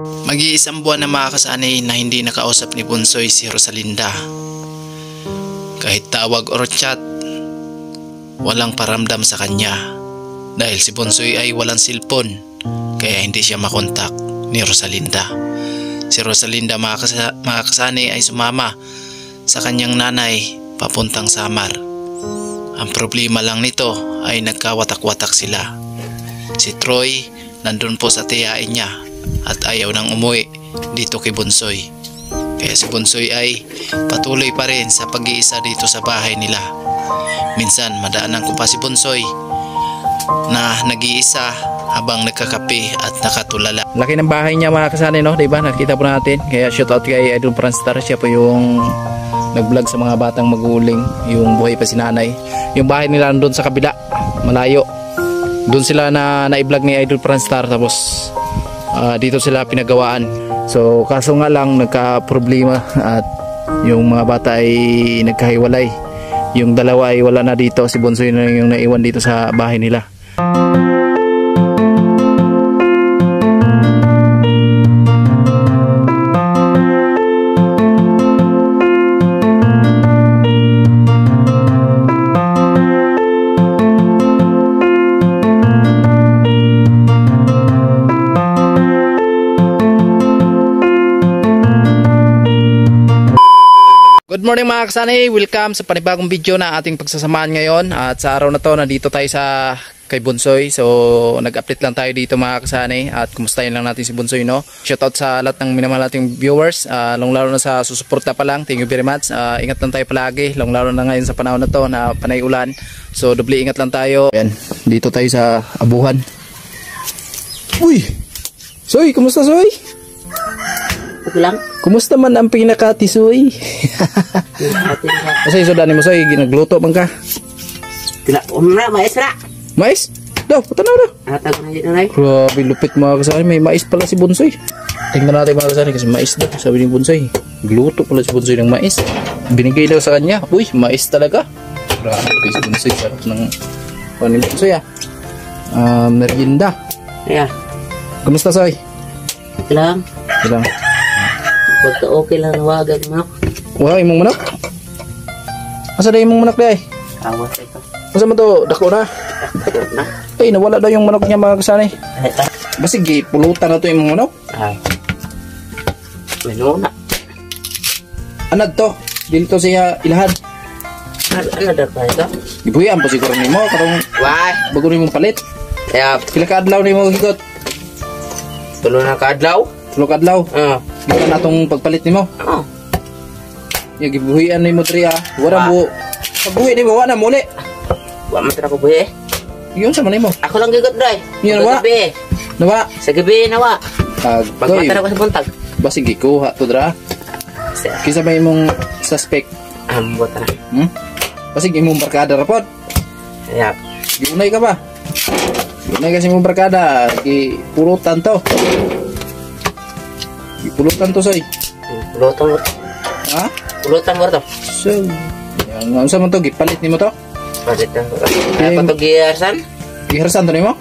Mag-iisang buwan na makakasanay na hindi nakausap ni Bunsoy si Rosalinda. Kahit tawag or chat, walang paramdam sa kanya dahil si Bunsoy ay walang cellphone kaya hindi siya makontak ni Rosalinda. Si Rosalinda makakasanay ay sumama sa kanyang nanay papuntang Samar. Ang problema lang nito ay nagkawatak-watak sila. Si Troy nandun po sa tiyain niya at ayaw nang umuwi dito kay Bunsoy. Kaya si Bunsoy ay patuloy pa rin sa pag-iisa dito sa bahay nila. Minsan madaanan ko pa si Bunsoy na nag-iisa habang nagkakape at nakatulala. Laki ng bahay niya mga kasanay, no? Diba? Nakita po natin. Kaya shoutout kay Idol Franstar. Siya po yung nag-vlog sa mga batang maguling. Yung buhay pa si nanay. Yung bahay nila doon sa kabila. Malayo. Doon sila na i-vlog ni Idol Franstar. Tapos dito sila pinagawaan. So kaso nga lang nagka-problema at yung mga bata ay nagkahiwalay. Yung dalawa ay wala na dito. Si Bunsoy na yung naiwan dito sa bahay nila. Good morning mga kasanay, welcome sa panibagong video na ating pagsasamahan ngayon. At sa araw na to, nandito tayo sa kay Bunsoy. So nag-update lang tayo dito mga kasanay at kumustahin lang natin si Bunsoy, no? Shoutout sa lahat ng minamahal nating viewers, lalo na sa susuporta pa lang, thank you very much. Ingat lang tayo palagi, lalo na ngayon sa panahon na to na panay ulan. So doble ingat lang tayo. Ayan, dito tayo sa abuhan. Uy! Soy, kumusta Soy? Okay lang. Kumusta man ang pinakatisoy? Kasi sudanin mo Soy, ginagluto man ka. Na, mais na. Mais? Daw, patanaw daw. Atag na dito na. Grabe, lupit mga kasari. May mais pala si Bunsoy. Tingnan natin mga kasari kasi mais daw. Sabi ni Bunsoy, gluto pala si Bunsoy ng mais. Binigay daw sa kanya. Uy, mais talaga. Grabe si Bunsoy. Sarap ng panin Bunsoy merienda. Yeah. Kumusta Soy? Okay lang. Okay lang. Basta okay lang nawagag manok. Wow, imong manok? Asa na imong manok day? Awas ito. Asa mo to? Dako na? Dako na. Ay, nawala daw yung manok niya mga kasanay. Basta pulutan na to imong manok. Ay. Menuna. Anad to? Dito siya ilahad. Ano daw pa ito? Ibuyan po siguro nimo karong Why? bago nimong palit. Kaya Pila ka adlaw nimo higot? tulo na kaadlaw. Tulo ka adlaw. Gito na tong pagpalit nimo. Oo. Yung gibuhian nimo diri wala mo. Pagbuhi nimo wa na muli. Wa man tra ko buhi. Yun sa man nimo. Ako lang gigot dai. Yun wa. Nawa. Sa gabi na wa. Goy. Pagmatara ko sa buntag. Basi gikuha to dra. Kisa ba imong suspect? Ambot na. Basi imong barkada rapod. Kaya Giunay ka ba? Giunay kasi imong barkada, gipulutan to. Gipulutan to Soy. pulutan mo. Ha? Pulutan mo to. So, yan unsa man to gipalit nimo to? Palit na. Ay patugiarsan. Giharsan to nimo?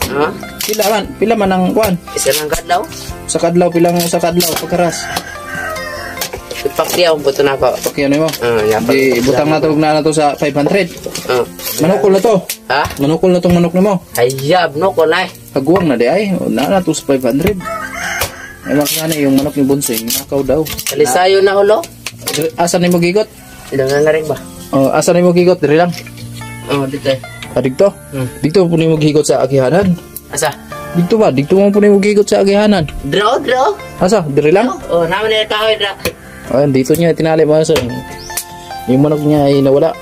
Pila man ang kuan? Isa lang kadlaw. Sa kadlaw sa kadlaw pagkaras. Ipakdiyaw po ito na pa. Okay nimo? Di butang na to sa 500. Manukol na to. Ha? Manukol na tong manok nimo. Ayab no ko na. Kaguwang na di ay. Na to sa 500. Ay makasana yung manok ni Bunsoy, nakaw daw. Kalisayo na ulo. Asa nimo gigot? Ilang na rin ba? Asa nimo gigot diri lang? Dito. Dito. Dito po nimo gigot sa agihanan. Asa? Dito ba? Dito mo po nimo gigot sa agihanan. Draw. Asa? Diri lang? Naman na kahoy draw. Dito niya tinali mo sa yung manok niya ay nawala.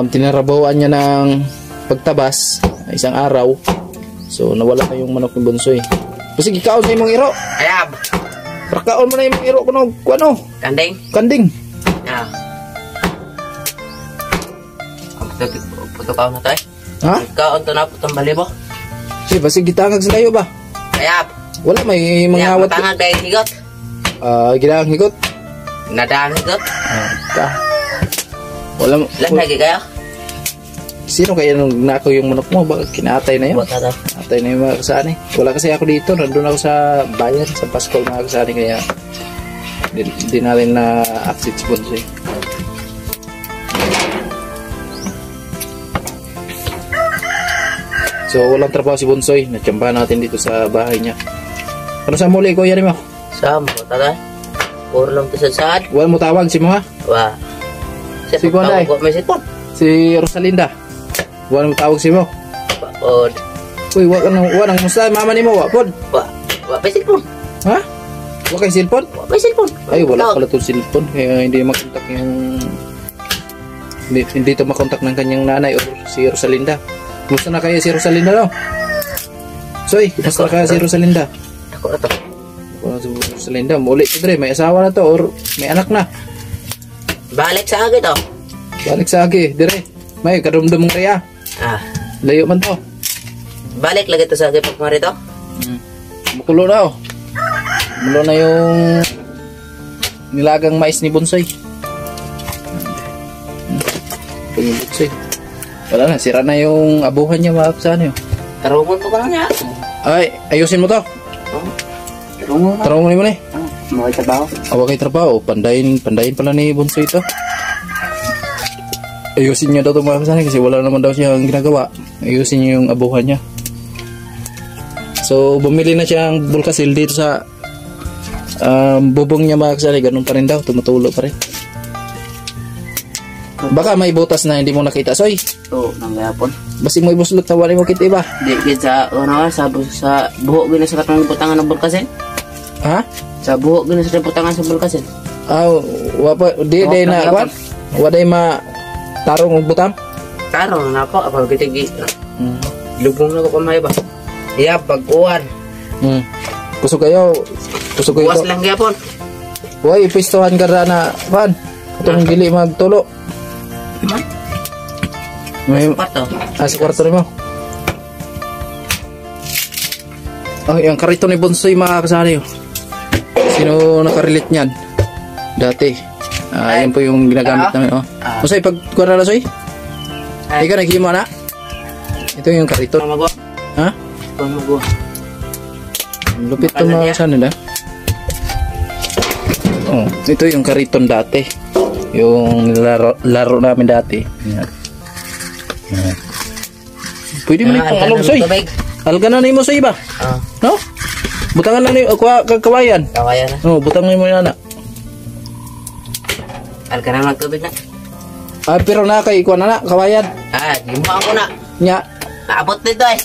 Tinarabawan niya ng pagtabas isang araw. So nawala na yung manok ni Bunsoy. Kasi gikaon na yung iro. Ayab. Rakaon mo na yung iro kuno. Kanding. Puto ka na tayo. Ha? Kaon to na putong balibo. Basi gitangag sa layo ba? Ayab. Wala may mga awat. Matangag dahil higot. Ginang higot. Nadaan higot. Wala mo. Lang lagi kayo? Sino kaya nung nakaw yung manok mo? Bakit kinatay na yun? Buat tatay. Atay na yung mga kasani. Wala kasi ako dito. Nandun ako sa bayan, sa Paskol mga kasani. Kaya di natin na access Bonsoy. So walang trabaho si Bonsoy. Natsambahan natin dito sa bahay niya. Ano sa muli ko yan mo? Sam, buat tatay. Puro lang to sa Wala mo tawag si mga? Wah. Si Bonday. Buat may sipon. Si Rosalinda. Wala mo tawag si mo? Bakod. Uy, wala musta mama ni mo, wapod. Wah. Wah may sipon. Ha? Wala kay cellphone? Wah may sipon. Ay, wala pala itong cellphone. Kaya hindi makontak yung... Hindi ito makontak ng kanyang nanay o si Rosalinda. Kumusta na kaya si Rosalinda daw? Soy, kumusta na kaya si Rosalinda? Ako na to. Si Rosalinda, muli ko dre, may asawa na to or may anak na. Balik sa agad oh. Balik sa agi, dire. May kadumdum mong kaya. Ah. Layo man to. Balik lagi to sa agad pag marito. Makulo na oh. Makulo na yung nilagang mais ni Bonsoy. Bonsoy. Wala na, sira na yung abuhan niya mga kapsaan yun. Tarungon ko ka lang niya. Ay, ayusin mo to. Tarungon na. Tarungon mo na eh. Mga trabaho. Awa kay trabaho, pandayin pala ni Bonsoy ito. Ayusin niya daw ito mga kapsaan kasi wala naman daw siyang ginagawa. Ayusin niya yung abuhan niya. So, bumili na siyang bulkasil dito sa bubong niya mga kapsaan. Ganun pa rin daw, tumutulo pa rin. Baka may butas na hindi mo nakita, Soy. Oo, nangyapon. Basi mo ibuslot, tawari mo kita iba. Di gid sa ano sa buhok gina sa katong butangan ng bulkasin. Ha? Sa buhok gina sa butangan sa bulkasin. Ah, wapa di Oh, day na nangyapon. kwan. Waday ma tarong og butang. Tarong na ako apag gitigi. Lubong na ko pa may ba. Iya pag-uwan. Kusog kayo. Kusog kayo. Buwas lang gyapon. Way pistohan ka ra na kwan. Katong dili magtulo. May Pato. sa kwarto mo. Oh, yung karito ni Bonsoy mga kasari. Sino nakarelate niyan? Dati. Yan po yung ginagamit namin. Oh. Bonsoy, pag kuha na Soy? Ikaw naghimo na? Ito yung karito. Magawa. Ha? Magawa. Lupit to mga kasari nila. Oh, ito yung kariton dati. Yung laro namin dati. Yan. Yan. Pwede mo na itong along Soy. Alga na mo Soy ba? No? Butangan na niyo kawayan. Kawayan na. Oh, butang mo na. Alga na magtubig na. Pero na kay kuha na kawayan. Di mo ako na. Nya. Naabot dito eh.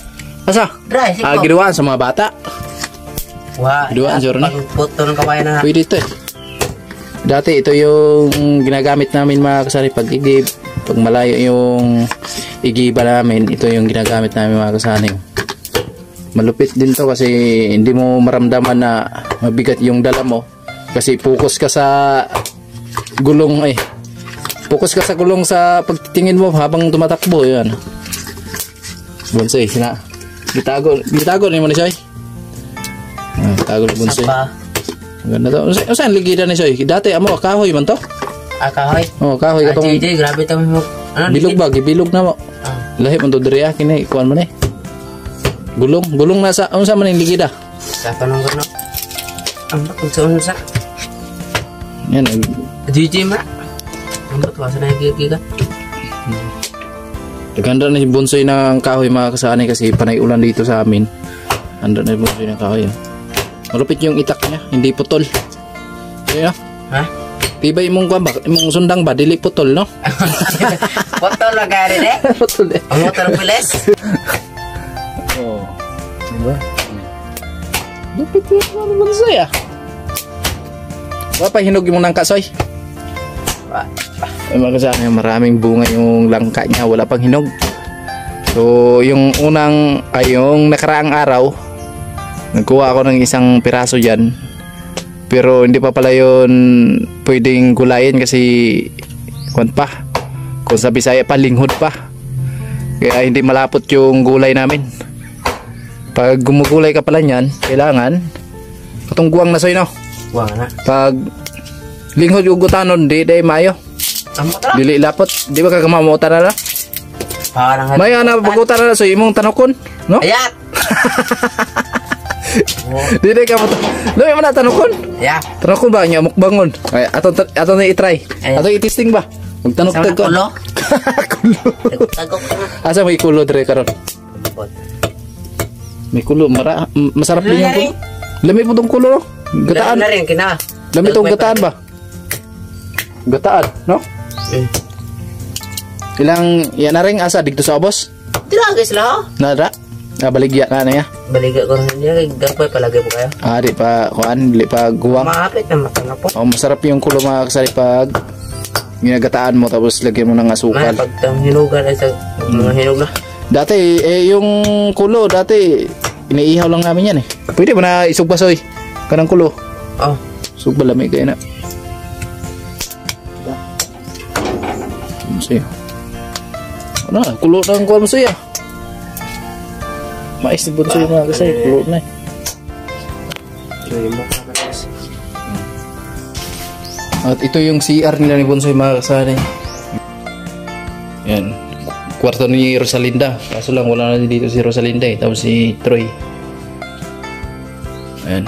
Asa? Dry, siko. Ginuwaan sa mga bata. Wah, Ginuwaan siguro na. pagputo ng kawayan na. Pwede ito eh. Dati ito yung ginagamit namin mga kasari pag igib. Pag malayo yung igiba namin, ito yung ginagamit namin mga kasari. Malupit din to kasi hindi mo maramdaman na mabigat yung dala mo. Kasi focus ka sa gulong eh. Focus ka sa gulong sa pagtingin mo habang tumatakbo. Yan. Bonsoy, sina. Gitago ni mo ni Soy. Tago ni Bonsoy. Ganda to. Saan ligida ni Soy? Dati amo kahoy man to. Kahoy. Oh, kahoy katong JJ, grabe to mo. Ano? bilog ba? Gibilog na mo. Lahi man to diri kini kuan man eh. Gulong na sa unsa man yung ligida? Sa panong gano. Ang bakit sa unsa? Yan. JJ ma. Ang bakit wasa na gigiga? Ganda na si Bonsoy ng kahoy mga kasani kasi panay ulan dito sa amin. Handa na si Bonsoy ng kahoy. Malupit yung itak niya, hindi putol. Kaya, Ha? tibay mong kuwan ba? Imong sundang ba? Dili putol, no? Putol na gari eh. Putol eh. Ang motor bilis. Oo. Diba? Lupit yung mga Bonsoy ah. Wala pa hinog yung langka, Soy. Mga kasama, maraming bunga yung langka niya, wala pang hinog. So, yung yung nakaraang araw, nagkuha ako ng isang piraso dyan. Pero hindi pa pala yun pwedeng gulayin kasi kung sa Bisaya pa, linghod pa. Kaya hindi malapot yung gulay namin. Pag gumugulay ka pala niyan, kailangan katungguang na Soy, no? Wala na. Pag linghod yung gutanon, di mayo. Ang motor? Dili lapot. Di ba kagamamuta na na? Parang May ana bagutan na so imong tanokon, no? Ayat. Dili ka mo. Loy man tanokon. Ya. Tanokon ba nya mukbangon? Ay ato na i-try. Ay. Ato i-testing ba? Magtanok Sama ko. kulo. Kulo. Tagok na. Asa may kulo dire karon? May kulo masarap din yung kulo. Lami po tong kulo, no? Gataan. Na rin kina. Lami tong gataan ba? Gataan, no? Ilang yan na rin asa dito sa obos? Tira guys lah. Nara? Baligya na niya. Baliga ko rin niya. Gagpay palagi po kayo. Di pa kuan, di pa guwang. Maapit na mata na po. Masarap yung kulo mga kasari pag ginagataan mo tapos lagyan mo ng asukal. May pagtang hinugan ay sa mga hinug na. Dati yung kulo dati iniihaw lang namin yan eh. Pwede ba na isugbasoy? Kanang kulo. Oh. Sugba lamig kayo na. Sige. Ano na, kulo na ang kuwan mo suya. Mais ni Bunsoy mga kasay, kulo na eh. At ito yung CR nila ni Bunsoy mga kasay. Yan. Kwarto ni Rosalinda. Kaso lang wala na dito si Rosalinda eh. Tapos si Troy. Ayan.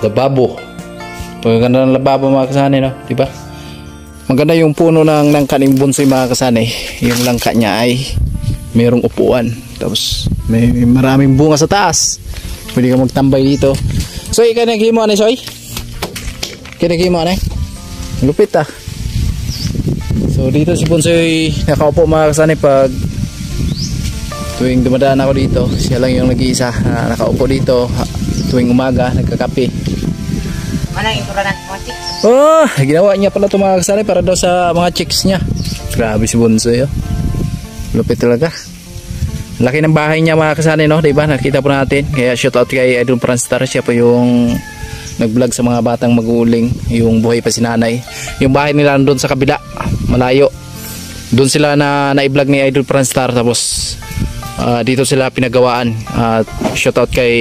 Lababo. Pagkaganda ng lababo mga kasane, no? Diba? Maganda yung puno ng langka ni Bunsoy mga kasane. Yung langka niya ay mayroong upuan. Tapos may maraming bunga sa taas. Pwede ka magtambay dito. Soy, kanagimo na Soy? Kanagimo na lupit ah. So dito si Bunsoy nakaupo mga kasane pag tuwing dumadaan ako dito. Siya lang yung nag-iisa na nakaupo dito tuwing umaga nagkakape. Manang ituran mo chicks. Oh, ginawa niya pala ito mga kasari para daw sa mga chicks niya. Grabe si Bunsoy, oh. Lupit talaga. Laki ng bahay niya mga kasari, no? Diba? Nakita po natin. Kaya shoutout kay Idol Franstar. Siya po yung nag-vlog sa mga batang maguling. Yung buhay pa si nanay. Yung bahay nila doon sa kabila. Malayo. Doon sila na i-vlog ni Idol Franstar. Tapos dito sila pinagawaan. Shoutout kay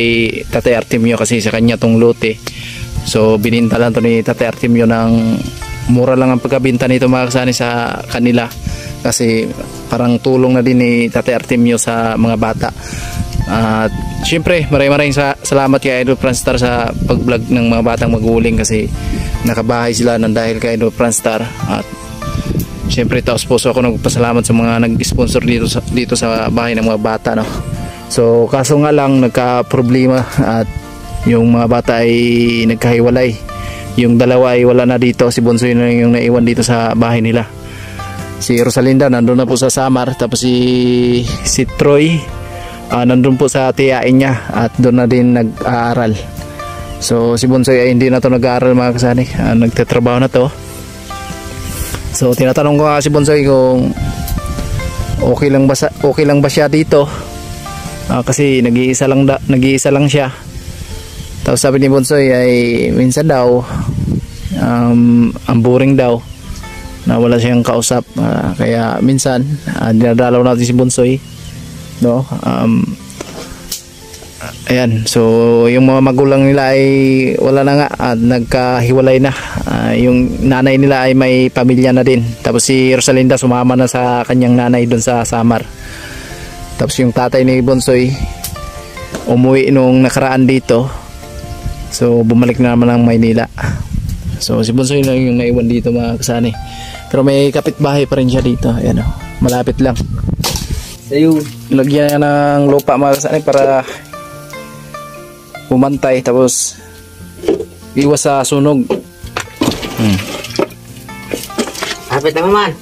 Tatay Artemio kasi sa kanya tong lote. So bininta lang to ni Tatay Artemio ng mura lang ang pagkabinta nito mga kasani sa kanila kasi parang tulong na din ni Tatay Artemio sa mga bata. At syempre maraming salamat kay Idol Franstar sa pag-vlog ng mga batang maguling kasi nakabahay sila nang dahil kay Idol Franstar. At syempre taos puso ako nagpasalamat sa mga nag-sponsor dito sa bahay ng mga bata, no? So kaso nga lang nagka problema at yung mga bata ay nagkahiwalay. Yung dalawa ay wala na dito. Si Bunsoy na yung naiwan dito sa bahay nila. Si Rosalinda nandun na po sa Samar. Tapos si Troy nandun po sa tiyain niya. At doon na din nag-aaral. So si Bunsoy ay hindi na to nag-aaral mga kasani. Nagtatrabaho na to. So tinatanong ko si Bunsoy kung okay lang ba siya dito. Kasi nag-iisa lang siya. Tapos sabi ni Bunsoy ay minsan daw ang boring daw na wala siyang kausap, kaya minsan dinadalaw natin si Bunsoy, no? Ayan, so yung mga magulang nila ay wala na nga at nagkahiwalay na. Yung nanay nila ay may pamilya na din. Tapos si Rosalinda sumama na sa kanyang nanay doon sa Samar. Tapos yung tatay ni Bunsoy umuwi nung nakaraan dito. So bumalik na naman ng Maynila. So si Bunsoy lang yung naiwan dito mga kasani. Pero may kapitbahay pa rin siya dito. Ayan, oh, malapit lang. Sayo. Lagyan ng lupa mga kasani para pumantay. Tapos iwas sa sunog. Kapit na man.